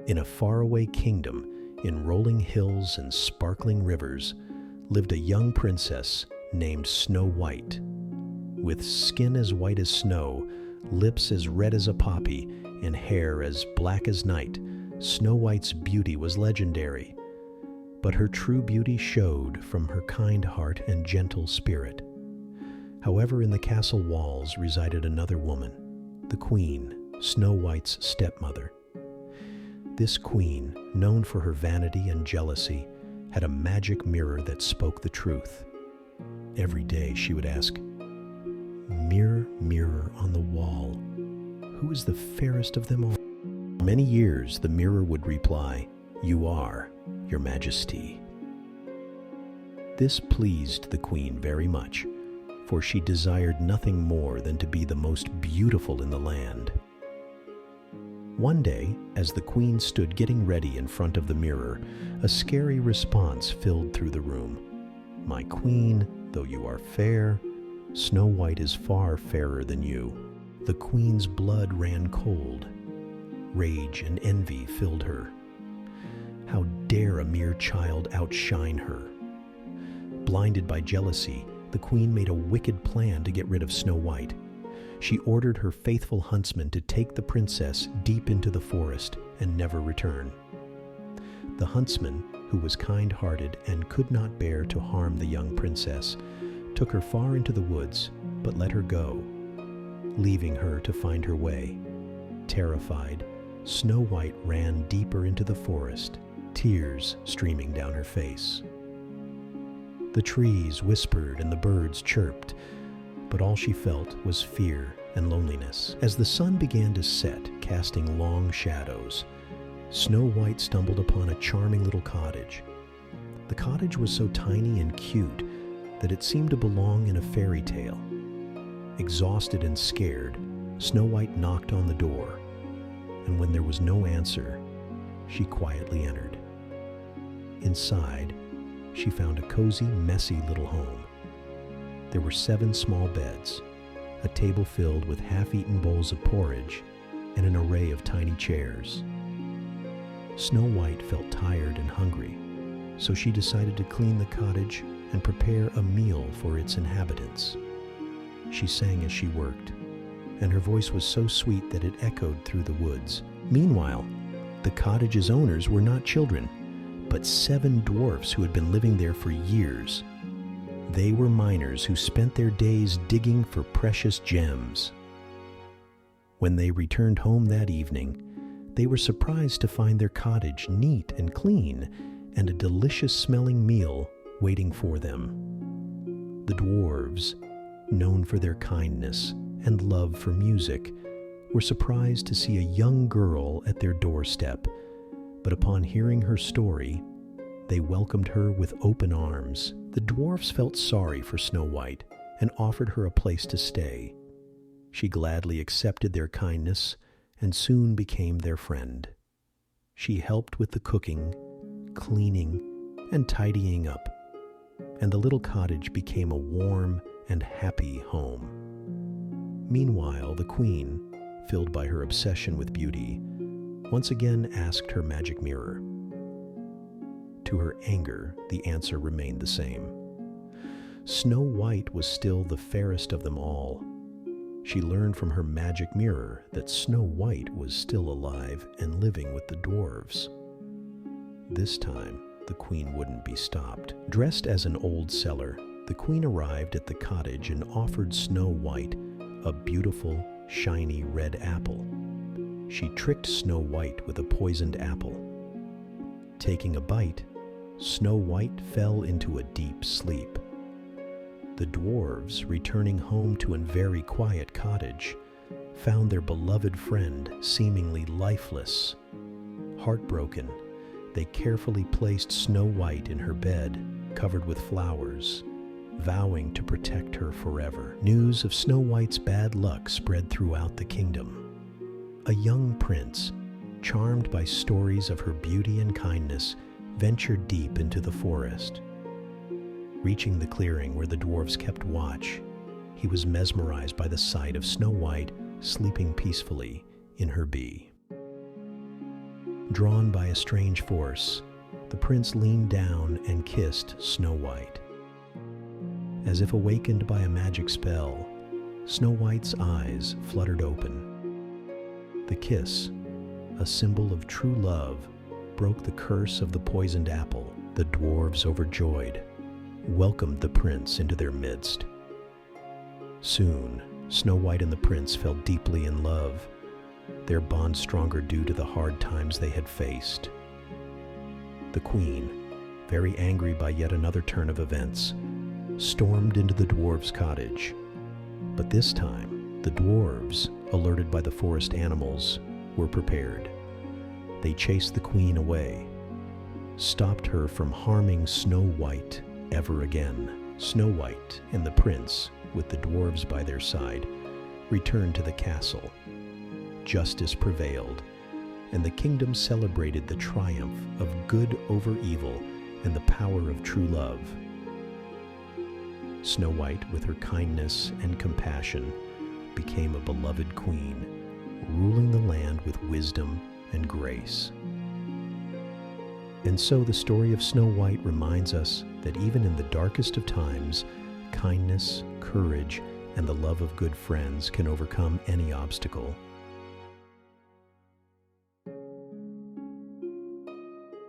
In a faraway kingdom, in rolling hills and sparkling rivers, lived a young princess named Snow White. With skin as white as snow, lips as red as a poppy, and hair as black as night, Snow White's beauty was legendary. But her true beauty showed from her kind heart and gentle spirit. However, in the castle walls resided another woman, the Queen, Snow White's stepmother. This queen, known for her vanity and jealousy, had a magic mirror that spoke the truth. Every day she would ask, "Mirror, mirror on the wall, who is the fairest of them all?" For many years the mirror would reply, "You are, Your Majesty." This pleased the queen very much, for she desired nothing more than to be the most beautiful in the land. One day, as the queen stood getting ready in front of the mirror, a scary response filled through the room. "My queen, though you are fair, Snow White is far fairer than you." The queen's blood ran cold. Rage and envy filled her. How dare a mere child outshine her? Blinded by jealousy, the queen made a wicked plan to get rid of Snow White. She ordered her faithful huntsman to take the princess deep into the forest and never return. The huntsman, who was kind-hearted and could not bear to harm the young princess, took her far into the woods, but let her go, leaving her to find her way. Terrified, Snow White ran deeper into the forest, tears streaming down her face. The trees whispered and the birds chirped, but all she felt was fear and loneliness. As the sun began to set, casting long shadows, Snow White stumbled upon a charming little cottage. The cottage was so tiny and cute that it seemed to belong in a fairy tale. Exhausted and scared, Snow White knocked on the door, and when there was no answer, she quietly entered. Inside, she found a cozy, messy little home. There were 7 small beds, a table filled with half-eaten bowls of porridge, and an array of tiny chairs. Snow White felt tired and hungry, so she decided to clean the cottage and prepare a meal for its inhabitants. She sang as she worked, and her voice was so sweet that it echoed through the woods. Meanwhile, the cottage's owners were not children, but 7 dwarfs who had been living there for years. They were miners who spent their days digging for precious gems. When they returned home that evening, they were surprised to find their cottage neat and clean, and a delicious-smelling meal waiting for them. The dwarves, known for their kindness and love for music, were surprised to see a young girl at their doorstep, but upon hearing her story, they welcomed her with open arms. The dwarfs felt sorry for Snow White and offered her a place to stay. She gladly accepted their kindness and soon became their friend. She helped with the cooking, cleaning, and tidying up, and the little cottage became a warm and happy home. Meanwhile, the queen, filled by her obsession with beauty, once again asked her magic mirror. To her anger, the answer remained the same. Snow White was still the fairest of them all. She learned from her magic mirror that Snow White was still alive and living with the dwarves. This time, the queen wouldn't be stopped. Dressed as an old seller, the queen arrived at the cottage and offered Snow White a beautiful, shiny red apple. She tricked Snow White with a poisoned apple. Taking a bite, Snow White fell into a deep sleep. The dwarves, returning home to a very quiet cottage, found their beloved friend seemingly lifeless. Heartbroken, they carefully placed Snow White in her bed, covered with flowers, vowing to protect her forever. News of Snow White's bad luck spread throughout the kingdom. A young prince, charmed by stories of her beauty and kindness, ventured deep into the forest. Reaching the clearing where the dwarves kept watch, he was mesmerized by the sight of Snow White sleeping peacefully in her bee. Drawn by a strange force, the prince leaned down and kissed Snow White. As if awakened by a magic spell, Snow White's eyes fluttered open. The kiss, a symbol of true love, broke the curse of the poisoned apple. The dwarves, overjoyed, welcomed the prince into their midst. Soon, Snow White and the prince fell deeply in love, their bond stronger due to the hard times they had faced. The queen, very angry by yet another turn of events, stormed into the dwarves' cottage. But this time, the dwarves, alerted by the forest animals, were prepared. They chased the queen away, stopped her from harming Snow White ever again. Snow White and the prince, with the dwarves by their side, returned to the castle. Justice prevailed, and the kingdom celebrated the triumph of good over evil and the power of true love. Snow White, with her kindness and compassion, became a beloved queen, ruling the land with wisdom and grace. And so the story of Snow White reminds us that even in the darkest of times, kindness, courage, and the love of good friends can overcome any obstacle.